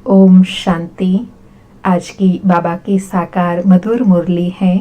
ओम शांति। आज की बाबा की साकार मधुर मुरली है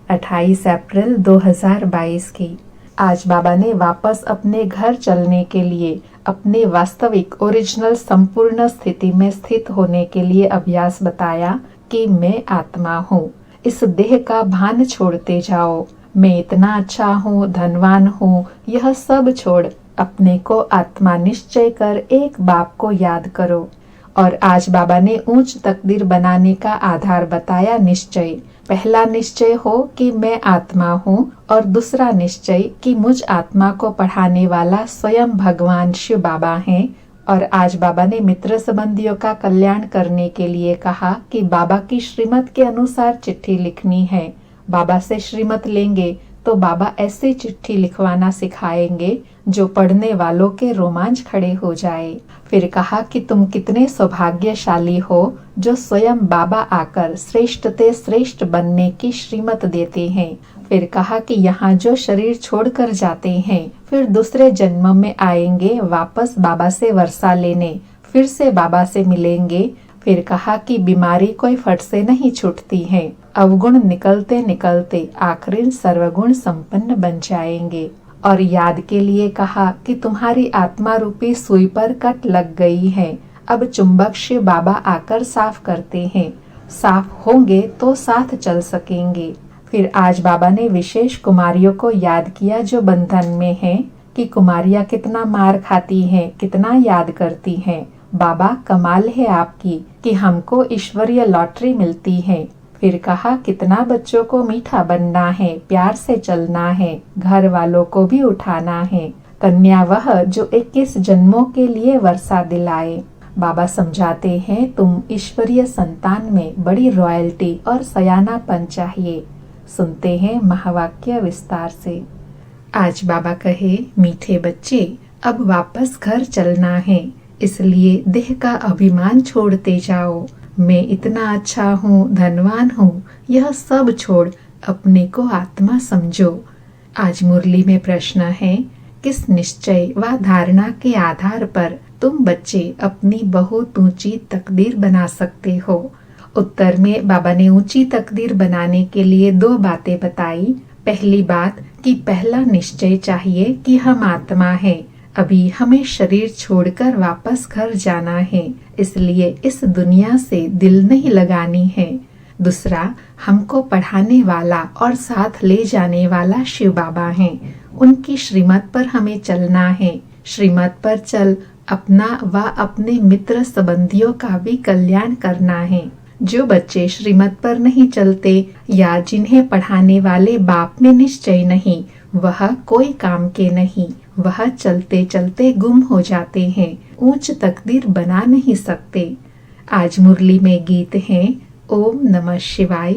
28 अप्रैल 2022 की। आज बाबा ने वापस अपने घर चलने के लिए अपने वास्तविक ओरिजिनल संपूर्ण स्थिति में स्थित होने के लिए अभ्यास बताया कि मैं आत्मा हूँ। इस देह का भान छोड़ते जाओ। मैं इतना अच्छा हूँ, धनवान हूँ, यह सब छोड़ अपने को आत्मा निश्चय कर एक बाप को याद करो। और आज बाबा ने ऊंच तकदीर बनाने का आधार बताया निश्चय। पहला निश्चय हो कि मैं आत्मा हूँ और दूसरा निश्चय कि मुझ आत्मा को पढ़ाने वाला स्वयं भगवान शिव बाबा हैं। और आज बाबा ने मित्र संबंधियों का कल्याण करने के लिए कहा कि बाबा की श्रीमत के अनुसार चिट्ठी लिखनी है। बाबा से श्रीमत लेंगे तो बाबा ऐसे चिट्ठी लिखवाना सिखाएंगे जो पढ़ने वालों के रोमांच खड़े हो जाए। फिर कहा कि तुम कितने सौभाग्यशाली हो जो स्वयं बाबा आकर श्रेष्ठ ते श्रेष्ठ बनने की श्रीमत देते हैं। फिर कहा कि यहाँ जो शरीर छोड़कर जाते हैं फिर दूसरे जन्म में आएंगे वापस बाबा से वर्षा लेने, फिर से बाबा से मिलेंगे। फिर कहा कि बीमारी कोई फट से नहीं छूटती है, अवगुण निकलते निकलते आखिर सर्वगुण संपन्न बन जाएंगे। और याद के लिए कहा कि तुम्हारी आत्मा रूपी सुई पर कट लग गई है, अब चुंबक शिव बाबा आकर साफ करते हैं। साफ होंगे तो साथ चल सकेंगे। फिर आज बाबा ने विशेष कुमारियों को याद किया जो बंधन में हैं कि कुमारियां कितना मार खाती हैं, कितना याद करती हैं। बाबा कमाल है आपकी कि हमको ईश्वरीय लॉटरी मिलती है। फिर कहा कितना बच्चों को मीठा बनना है, प्यार से चलना है, घर वालों को भी उठाना है। कन्या वह जो 21 जन्मों के लिए वर्षा दिलाए। बाबा समझाते हैं तुम ईश्वरीय संतान में बड़ी रॉयल्टी और सयानापन चाहिए। सुनते हैं महावाक्य विस्तार से। आज बाबा कहे मीठे बच्चे अब वापस घर चलना है, इसलिए देह का अभिमान छोड़ते जाओ। मैं इतना अच्छा हूँ, धनवान हूँ, यह सब छोड़ अपने को आत्मा समझो। आज मुरली में प्रश्न है किस निश्चय व धारणा के आधार पर तुम बच्चे अपनी बहुत ऊंची तकदीर बना सकते हो। उत्तर में बाबा ने ऊंची तकदीर बनाने के लिए 2 बातें बताई। पहली बात कि पहला निश्चय चाहिए कि हम आत्मा है, अभी हमें शरीर छोड़कर वापस घर जाना है, इसलिए इस दुनिया से दिल नहीं लगानी है। दूसरा, हमको पढ़ाने वाला और साथ ले जाने वाला शिव बाबा हैं, उनकी श्रीमत पर हमें चलना है। श्रीमत पर चल अपना व अपने मित्र संबंधियों का भी कल्याण करना है। जो बच्चे श्रीमत पर नहीं चलते या जिन्हें पढ़ाने वाले बाप में निश्चय नहीं, वह कोई काम के नहीं, वह चलते चलते गुम हो जाते हैं, ऊंच तकदीर बना नहीं सकते। आज मुरली में गीत हैं ओम नमः शिवाय,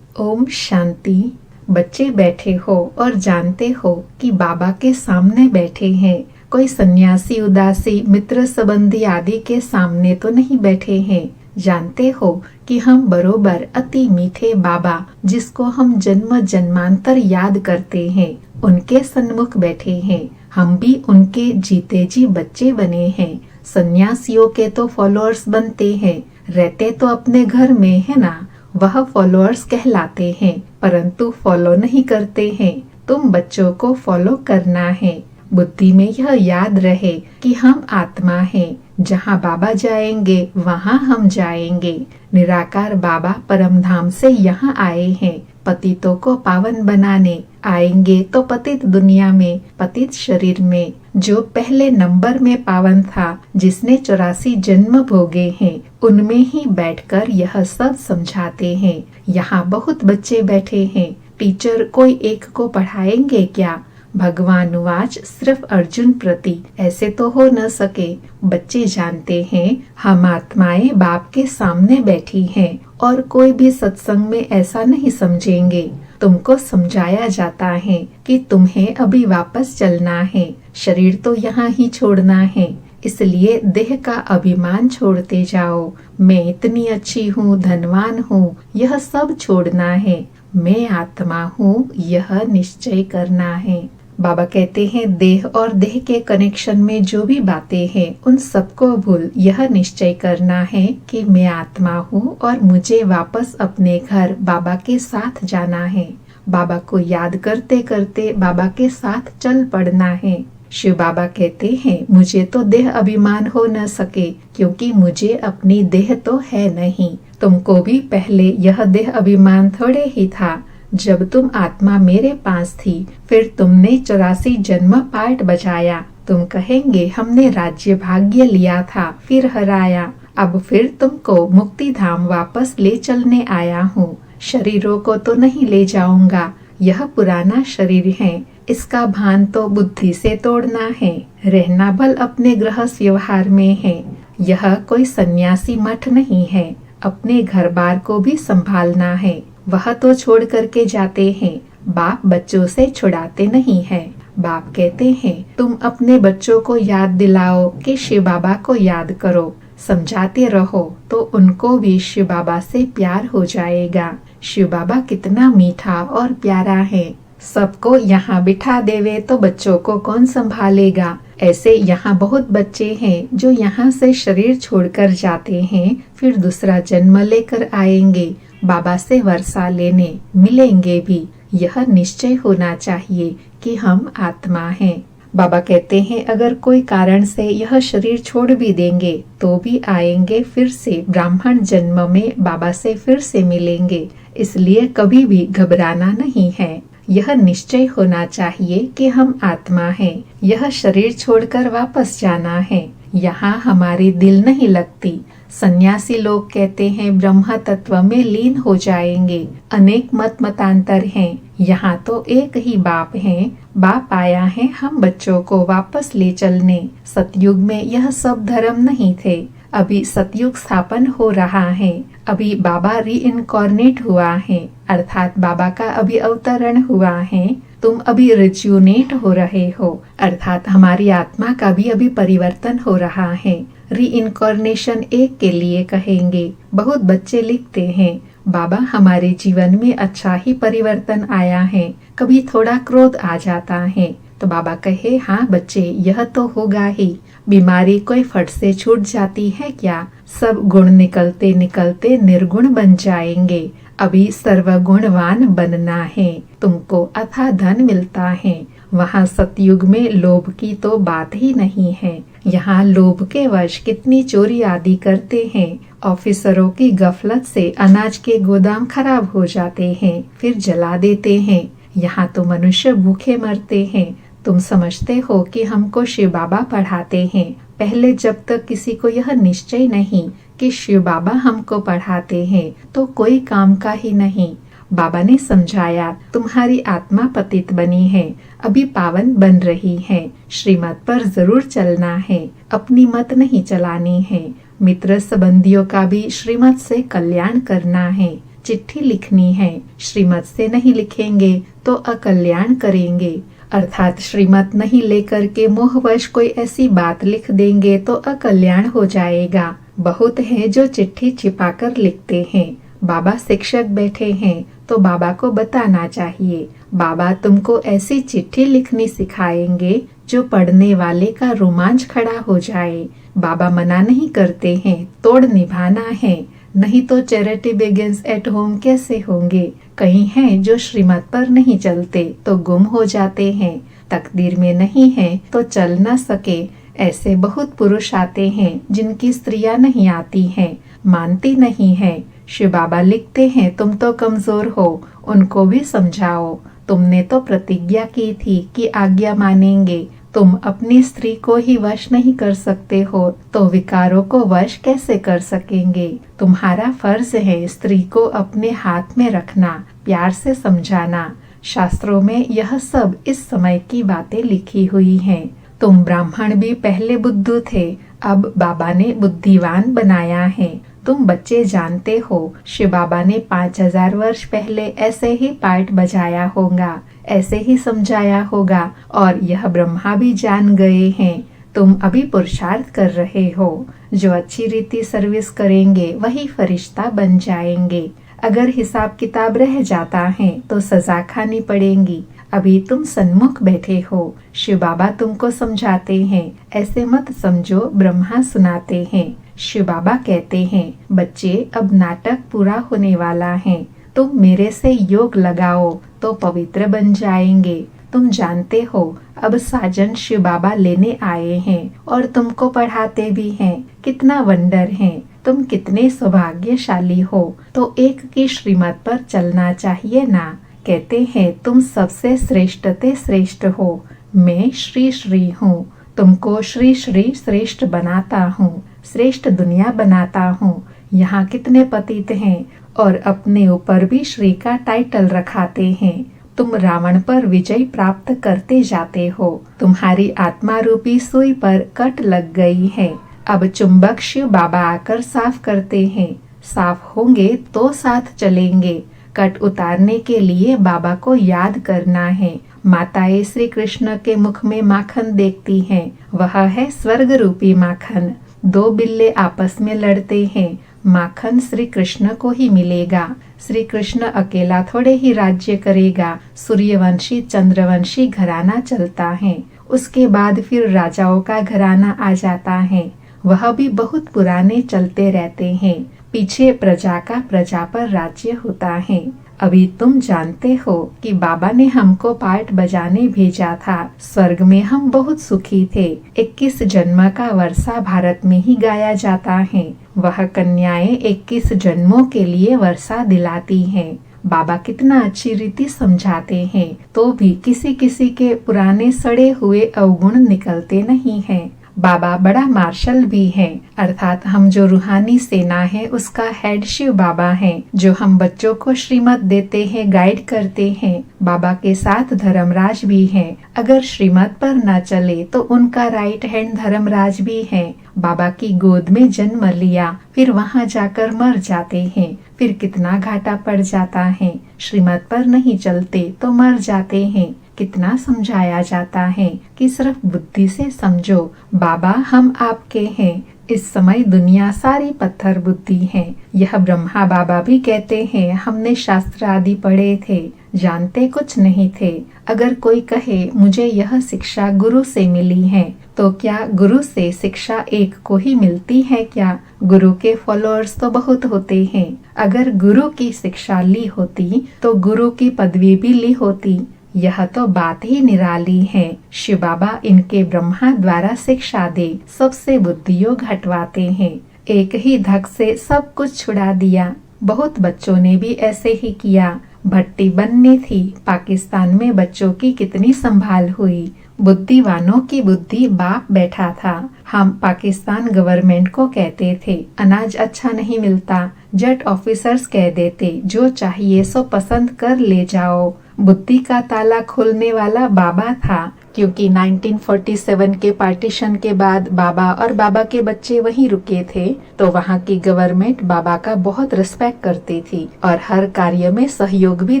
ओम शांति। बच्चे बैठे हो और जानते हो कि बाबा के सामने बैठे हैं, कोई सन्यासी उदासी मित्र संबंधी आदि के सामने तो नहीं बैठे हैं। जानते हो कि हम बरोबर अति मीठे बाबा जिसको हम जन्म जन्मांतर याद करते हैं उनके सन्मुख बैठे हैं। हम भी उनके जीते जी बच्चे बने हैं। सन्यासियों के तो फॉलोअर्स बनते हैं, रहते तो अपने घर में है ना, वह फॉलोअर्स कहलाते हैं परंतु फॉलो नहीं करते हैं। तुम बच्चों को फॉलो करना है। बुद्धि में यह याद रहे कि हम आत्मा हैं, जहाँ बाबा जाएंगे वहाँ हम जाएंगे। निराकार बाबा परम धाम से यहाँ आए हैं, पतितों को पावन बनाने आएंगे तो पतित दुनिया में, पतित शरीर में जो पहले नंबर में पावन था, जिसने 84 जन्म भोगे हैं, उनमें ही बैठकर यह सब समझाते हैं। यहाँ बहुत बच्चे बैठे हैं, टीचर कोई एक को पढ़ाएंगे क्या? भगवान वाच सिर्फ अर्जुन प्रति, ऐसे तो हो न सके। बच्चे जानते हैं हम आत्माएं बाप के सामने बैठी हैं और कोई भी सत्संग में ऐसा नहीं समझेंगे। तुमको समझाया जाता है कि तुम्हें अभी वापस चलना है, शरीर तो यहाँ ही छोड़ना है, इसलिए देह का अभिमान छोड़ते जाओ। मैं इतनी अच्छी हूँ, धनवान हूँ, यह सब छोड़ना है। मैं आत्मा हूँ, यह निश्चय करना है। बाबा कहते हैं देह और देह के कनेक्शन में जो भी बातें हैं उन सबको भूल यह निश्चय करना है कि मैं आत्मा हूँ और मुझे वापस अपने घर बाबा के साथ जाना है। बाबा को याद करते करते बाबा के साथ चल पड़ना है। शिव बाबा कहते हैं मुझे तो देह अभिमान हो न सके क्योंकि मुझे अपनी देह तो है नहीं। तुमको भी पहले यह देह अभिमान थोड़े ही था। जब तुम आत्मा मेरे पास थी फिर तुमने 84 जन्म पार्ट बजाया। तुम कहेंगे हमने राज्य भाग्य लिया था फिर हराया। अब फिर तुमको मुक्ति धाम वापस ले चलने आया हूँ। शरीरों को तो नहीं ले जाऊंगा, यह पुराना शरीर है, इसका भान तो बुद्धि से तोड़ना है। रहना भल अपने गृहस्थ व्यवहार में है। यह कोई सन्यासी मठ नहीं है। अपने घर बार को भी संभालना है। वह तो छोड़ करके जाते हैं। बाप बच्चों से छुड़ाते नहीं है। बाप कहते हैं तुम अपने बच्चों को याद दिलाओ कि शिव बाबा को याद करो। समझाते रहो तो उनको भी शिव बाबा से प्यार हो जाएगा। शिव बाबा कितना मीठा और प्यारा है। सबको यहाँ बिठा देवे तो बच्चों को कौन संभालेगा। ऐसे यहाँ बहुत बच्चे हैं जो यहाँ से शरीर छोड़कर जाते हैं, फिर दूसरा जन्म लेकर आएंगे, बाबा से वर्षा लेने मिलेंगे भी। यह निश्चय होना चाहिए कि हम आत्मा हैं। बाबा कहते हैं अगर कोई कारण से यह शरीर छोड़ भी देंगे तो भी आएंगे फिर से ब्राह्मण जन्म में बाबा से फिर से मिलेंगे। इसलिए कभी भी घबराना नहीं है। यह निश्चय होना चाहिए कि हम आत्मा हैं। यह शरीर छोड़कर वापस जाना है। यहाँ हमारी दिल नहीं लगती। सन्यासी लोग कहते हैं ब्रह्म तत्व में लीन हो जाएंगे। अनेक मत मतांतर हैं। यहाँ तो एक ही बाप है। बाप आया है हम बच्चों को वापस ले चलने। सतयुग में यह सब धर्म नहीं थे। अभी सतयुग स्थापन हो रहा है। अभी बाबा रीइनकॉर्नेट हुआ है, अर्थात बाबा का अभी अवतरण हुआ है। तुम अभी रिज्यूनेट हो रहे हो, अर्थात हमारी आत्मा का भी अभी परिवर्तन हो रहा है। रीइनकॉर्नेशन एक के लिए कहेंगे। बहुत बच्चे लिखते हैं बाबा हमारे जीवन में अच्छा ही परिवर्तन आया है, कभी थोड़ा क्रोध आ जाता है। तो बाबा कहे हाँ बच्चे यह तो होगा ही। बीमारी कोई फट से छूट जाती है क्या। सब गुण निकलते निकलते निर्गुण बन जाएंगे। अभी सर्वगुणवान बनना है। तुमको अथाह धन मिलता है। वहाँ सतयुग में लोभ की तो बात ही नहीं है। यहाँ लोभ के वश कितनी चोरी आदि करते हैं। ऑफिसरों की गफलत से अनाज के गोदाम खराब हो जाते हैं, फिर जला देते हैं। यहाँ तो मनुष्य भूखे मरते हैं। तुम समझते हो कि हमको शिव बाबा पढ़ाते हैं। पहले जब तक किसी को यह निश्चय नहीं कि शिव बाबा हमको पढ़ाते हैं तो कोई काम का ही नहीं। बाबा ने समझाया तुम्हारी आत्मा पतित बनी है, अभी पावन बन रही है। श्रीमत पर जरूर चलना है, अपनी मत नहीं चलानी है। मित्र संबंधियों का भी श्रीमत से कल्याण करना है। चिट्ठी लिखनी है, श्रीमत से नहीं लिखेंगे तो अकल्याण करेंगे। अर्थात श्रीमत नहीं लेकर के मोहवश कोई ऐसी बात लिख देंगे तो अकल्याण हो जाएगा। बहुत हैं जो चिट्ठी छिपाकर लिखते हैं। बाबा शिक्षक बैठे हैं तो बाबा को बताना चाहिए। बाबा तुमको ऐसी चिट्ठी लिखनी सिखाएंगे जो पढ़ने वाले का रोमांच खड़ा हो जाए। बाबा मना नहीं करते हैं, तोड़ निभाना है, नहीं तो चैरिटी बिगिंस एट होम कैसे होंगे। कहीं हैं जो श्रीमत पर नहीं चलते तो गुम हो जाते हैं। तकदीर में नहीं है तो चल न सके। ऐसे बहुत पुरुष आते हैं जिनकी स्त्रियां नहीं आती हैं, मानती नहीं है। शिव बाबा लिखते हैं तुम तो कमजोर हो, उनको भी समझाओ। तुमने तो प्रतिज्ञा की थी कि आज्ञा मानेंगे। तुम अपनी स्त्री को ही वश नहीं कर सकते हो तो विकारों को वश कैसे कर सकेंगे। तुम्हारा फर्ज है स्त्री को अपने हाथ में रखना, प्यार से समझाना। शास्त्रों में यह सब इस समय की बातें लिखी हुई हैं। तुम ब्राह्मण भी पहले बुद्धू थे, अब बाबा ने बुद्धिवान बनाया है। तुम बच्चे जानते हो शिव बाबा ने 5000 वर्ष पहले ऐसे ही पार्ट बजाया होगा, ऐसे ही समझाया होगा और यह ब्रह्मा भी जान गए हैं। तुम अभी पुरुषार्थ कर रहे हो। जो अच्छी रीति सर्विस करेंगे वही फरिश्ता बन जाएंगे। अगर हिसाब किताब रह जाता है तो सजा खानी पड़ेगी। अभी तुम सन्मुख बैठे हो, शिव बाबा तुमको समझाते हैं। ऐसे मत समझो ब्रह्मा सुनाते हैं। शिव बाबा कहते हैं, बच्चे अब नाटक पूरा होने वाला है, तुम मेरे से योग लगाओ तो पवित्र बन जाएंगे। तुम जानते हो अब साजन शिव बाबा लेने आए हैं और तुमको पढ़ाते भी हैं। कितना वंडर है, तुम कितने सौभाग्यशाली हो। तो एक की श्रीमत पर चलना चाहिए ना। कहते हैं तुम सबसे श्रेष्ठते श्रेष्ठ हो। मैं श्री श्री हूँ, तुमको श्री श्री श्रेष्ठ बनाता हूँ, श्रेष्ठ दुनिया बनाता हूँ। यहाँ कितने पतित हैं और अपने ऊपर भी श्री का टाइटल रखाते हैं। तुम रावण पर विजय प्राप्त करते जाते हो। तुम्हारी आत्मा रूपी सुई पर कट लग गई है। अब चुंबक शिव बाबा आकर साफ करते हैं। साफ होंगे तो साथ चलेंगे। कट उतारने के लिए बाबा को याद करना है। माताएं श्री कृष्ण के मुख में माखन देखती हैं, वह है स्वर्ग रूपी माखन। दो बिल्ले आपस में लड़ते हैं, माखन श्री कृष्ण को ही मिलेगा। श्री कृष्ण अकेला थोड़े ही राज्य करेगा। सूर्यवंशी चंद्रवंशी घराना चलता है, उसके बाद फिर राजाओं का घराना आ जाता है, वह भी बहुत पुराने चलते रहते हैं। पीछे प्रजा का प्रजा पर राज्य होता है। अभी तुम जानते हो कि बाबा ने हमको पार्ट बजाने भेजा था। स्वर्ग में हम बहुत सुखी थे। 21 जन्म का वर्षा भारत में ही गाया जाता है। वह कन्याएं 21 जन्मों के लिए वर्षा दिलाती हैं। बाबा कितना अच्छी रीति समझाते हैं, तो भी किसी किसी के पुराने सड़े हुए अवगुण निकलते नहीं हैं। बाबा बड़ा मार्शल भी है, अर्थात हम जो रूहानी सेना है उसका हेड शिव बाबा है, जो हम बच्चों को श्रीमत देते हैं, गाइड करते हैं। बाबा के साथ धर्मराज भी है। अगर श्रीमत पर न चले तो उनका राइट हैंड धर्मराज भी है। बाबा की गोद में जन्म लिया, फिर वहाँ जाकर मर जाते हैं, फिर कितना घाटा पड़ जाता है। श्रीमत पर नहीं चलते तो मर जाते हैं। कितना समझाया जाता है कि सिर्फ बुद्धि से समझो, बाबा हम आपके हैं। इस समय दुनिया सारी पत्थर बुद्धि है। यह ब्रह्मा बाबा भी कहते हैं, हमने शास्त्र आदि पढ़े थे, जानते कुछ नहीं थे। अगर कोई कहे मुझे यह शिक्षा गुरु से मिली है, तो क्या गुरु से शिक्षा एक को ही मिलती है क्या? गुरु के फॉलोअर्स तो बहुत होते हैं। अगर गुरु की शिक्षा ली होती तो गुरु की पदवी भी ली होती। यह तो बात ही निराली है। शिव बाबा इनके ब्रह्मा द्वारा शिक्षा दे सबसे बुद्धियोग हटवाते हैं। एक ही धक से सब कुछ छुड़ा दिया। बहुत बच्चों ने भी ऐसे ही किया। भट्टी बननी थी, पाकिस्तान में बच्चों की कितनी संभाल हुई। बुद्धिवानों की बुद्धि बाप बैठा था। हम पाकिस्तान गवर्नमेंट को कहते थे अनाज अच्छा नहीं मिलता। जेट ऑफिसर्स कह देते जो चाहिए सो पसंद कर ले जाओ। बुद्धि का ताला खोलने वाला बाबा था, क्योंकि 1947 के पार्टीशन के बाद बाबा और बाबा के बच्चे वहीं रुके थे, तो वहाँ की गवर्नमेंट बाबा का बहुत रिस्पेक्ट करती थी और हर कार्य में सहयोग भी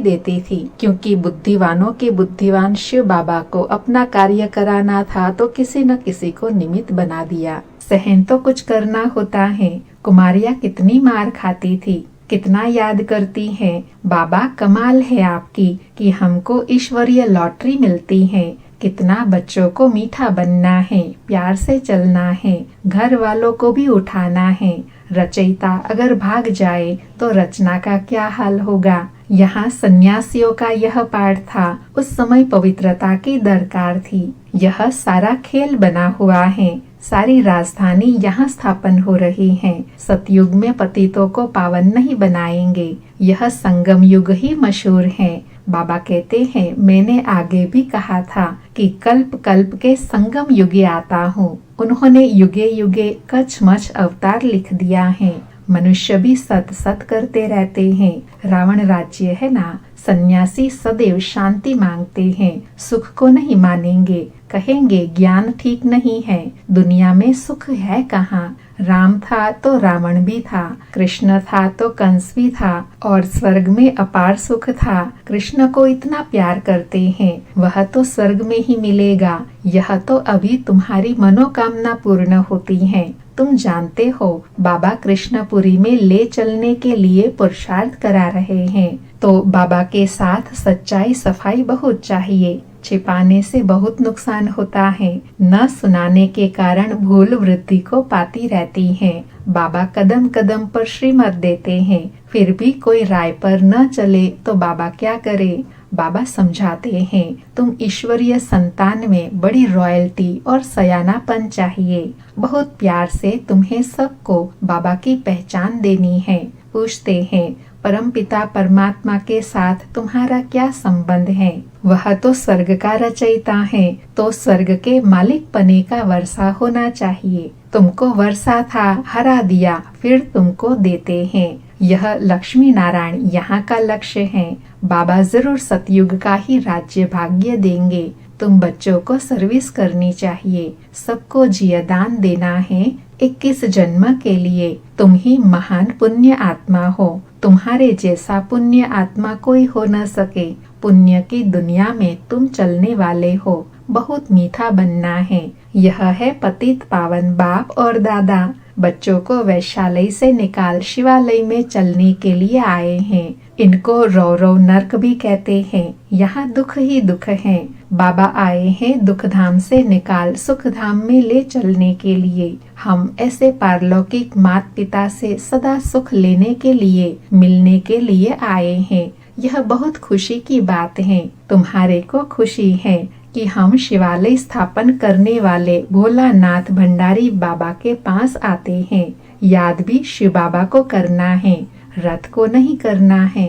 देती थी, क्योंकि बुद्धिवानों के बुद्धिवान शिव बाबा को अपना कार्य कराना था तो किसी न किसी को निमित्त बना दिया। सहन तो कुछ करना होता है। कुमारियाँ कितनी मार खाती थी, कितना याद करती हैं। बाबा कमाल है आपकी कि हमको ईश्वरीय लॉटरी मिलती है। कितना बच्चों को मीठा बनना है, प्यार से चलना है, घर वालों को भी उठाना है। रचयिता अगर भाग जाए तो रचना का क्या हाल होगा। यहाँ सन्यासियों का यह पाठ था। उस समय पवित्रता की दरकार थी। यह सारा खेल बना हुआ है। सारी राजधानी यहाँ स्थापन हो रही है। सतयुग में पतितों को पावन नहीं बनाएंगे। यह संगम युग ही मशहूर है। बाबा कहते हैं मैंने आगे भी कहा था कि कल्प कल्प के संगम युगे आता हूँ। उन्होंने युगे युगे कछमछ अवतार लिख दिया है। मनुष्य भी सत सत करते रहते हैं। रावण राज्य है ना। सन्यासी सदैव शांति मांगते हैं, सुख को नहीं मानेंगे। कहेंगे ज्ञान ठीक नहीं है, दुनिया में सुख है कहाँ। राम था तो रावण भी था, कृष्ण था तो कंस भी था, और स्वर्ग में अपार सुख था। कृष्ण को इतना प्यार करते हैं, वह तो स्वर्ग में ही मिलेगा। यह तो अभी तुम्हारी मनोकामना पूर्ण होती है। तुम जानते हो बाबा कृष्णपुरी में ले चलने के लिए पुरुषार्थ करा रहे हैं, तो बाबा के साथ सच्चाई सफाई बहुत चाहिए। छिपाने से बहुत नुकसान होता है। न सुनाने के कारण भूल वृद्धि को पाती रहती है। बाबा कदम कदम पर श्रीमत देते हैं, फिर भी कोई राय पर न चले तो बाबा क्या करे। बाबा समझाते हैं, तुम ईश्वरीय संतान में बड़ी रॉयल्टी और सयानापन चाहिए। बहुत प्यार से तुम्हें सबको बाबा की पहचान देनी है। पूछते हैं, परमपिता परमात्मा के साथ तुम्हारा क्या संबंध है? वह तो स्वर्ग का रचयिता है, तो स्वर्ग के मालिक पने का वर्षा होना चाहिए। तुमको वर्षा था, हरा दिया, फिर तुमको देते हैं। यह लक्ष्मी नारायण यहाँ का लक्ष्य है। बाबा जरूर सतयुग का ही राज्य भाग्य देंगे। तुम बच्चों को सर्विस करनी चाहिए, सबको जियदान देना है। 21 जन्म के लिए तुम ही महान पुण्य आत्मा हो। तुम्हारे जैसा पुण्य आत्मा कोई हो न सके। पुण्य की दुनिया में तुम चलने वाले हो। बहुत मीठा बनना है। यह है पतित पावन बाप और दादा। बच्चों को वैशाली से निकाल शिवालय में चलने के लिए आए हैं। इनको रौरव नर्क भी कहते हैं। यहाँ दुख ही दुख है। बाबा आए हैं दुख धाम से निकाल सुख धाम में ले चलने के लिए। हम ऐसे पारलौकिक माता पिता से सदा सुख लेने के लिए मिलने के लिए आए हैं। यह बहुत खुशी की बात है। तुम्हारे को खुशी है कि हम शिवालय स्थापन करने वाले भोलानाथ भंडारी बाबा के पास आते हैं। याद भी शिव बाबा को करना है, रथ को नहीं करना है।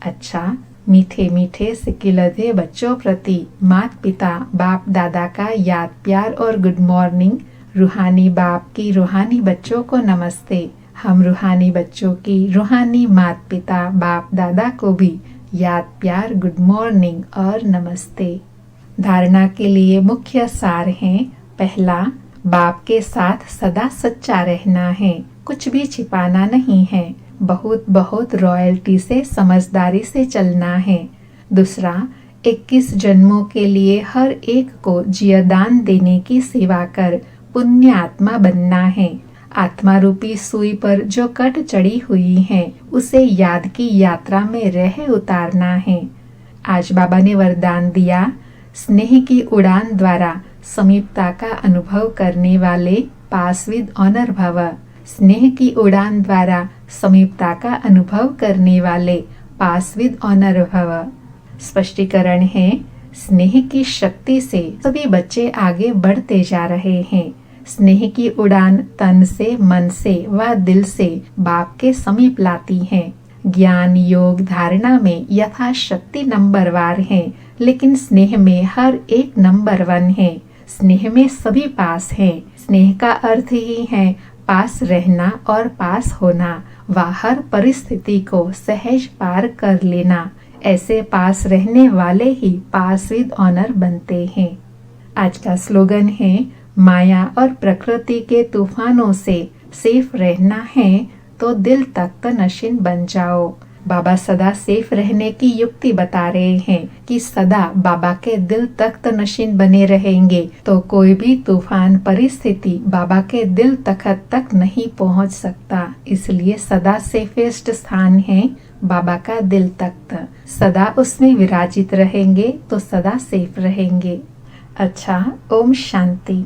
अच्छा, मीठे मीठे सिकिलधे बच्चों प्रति माता पिता बाप दादा का याद प्यार और गुड मॉर्निंग। रूहानी बाप की रूहानी बच्चों को नमस्ते। हम रूहानी बच्चों की रूहानी माता पिता बाप दादा को भी याद प्यार गुड मॉर्निंग और नमस्ते। धारणा के लिए मुख्य सार है। पहला, बाप के साथ सदा सच्चा रहना है, कुछ भी छिपाना नहीं है। बहुत बहुत रॉयल्टी से समझदारी से चलना है। दूसरा, 21 जन्मों के लिए हर एक को जियदान देने की सेवा कर पुण्य आत्मा बनना है। आत्मा रूपी सुई पर जो कट चढ़ी हुई है, उसे याद की यात्रा में रह उतारना है। आज बाबा ने वरदान दिया, स्नेह की उड़ान द्वारा समीपता का अनुभव करने वाले पास विद ऑनर भव। स्नेह की उड़ान द्वारा समीपता का अनुभव करने वाले पास विद ऑनर भव। स्पष्टीकरण है, स्नेह की शक्ति से सभी बच्चे आगे बढ़ते जा रहे हैं। स्नेह की उड़ान तन से, मन से व दिल से बाप के समीप लाती है। ज्ञान योग धारणा में यथाशक्ति नंबरवार है, लेकिन स्नेह में हर एक नंबर 1 है। स्नेह में सभी पास है। स्नेह का अर्थ ही है पास रहना और पास होना व हर परिस्थिति को सहज पार कर लेना। ऐसे पास रहने वाले ही पास विद ऑनर बनते हैं। आज का स्लोगन है, माया और प्रकृति के तूफानों से सेफ रहना है तो दिल तख्त नशीन बन जाओ। बाबा सदा सेफ रहने की युक्ति बता रहे हैं कि सदा बाबा के दिल तख्त नशीन बने रहेंगे तो कोई भी तूफान परिस्थिति बाबा के दिल तख्त तक नहीं पहुंच सकता। इसलिए सदा सेफेस्ट स्थान है बाबा का दिल तख्त। सदा उसमें विराजित रहेंगे तो सदा सेफ रहेंगे। अच्छा, ओम शांति।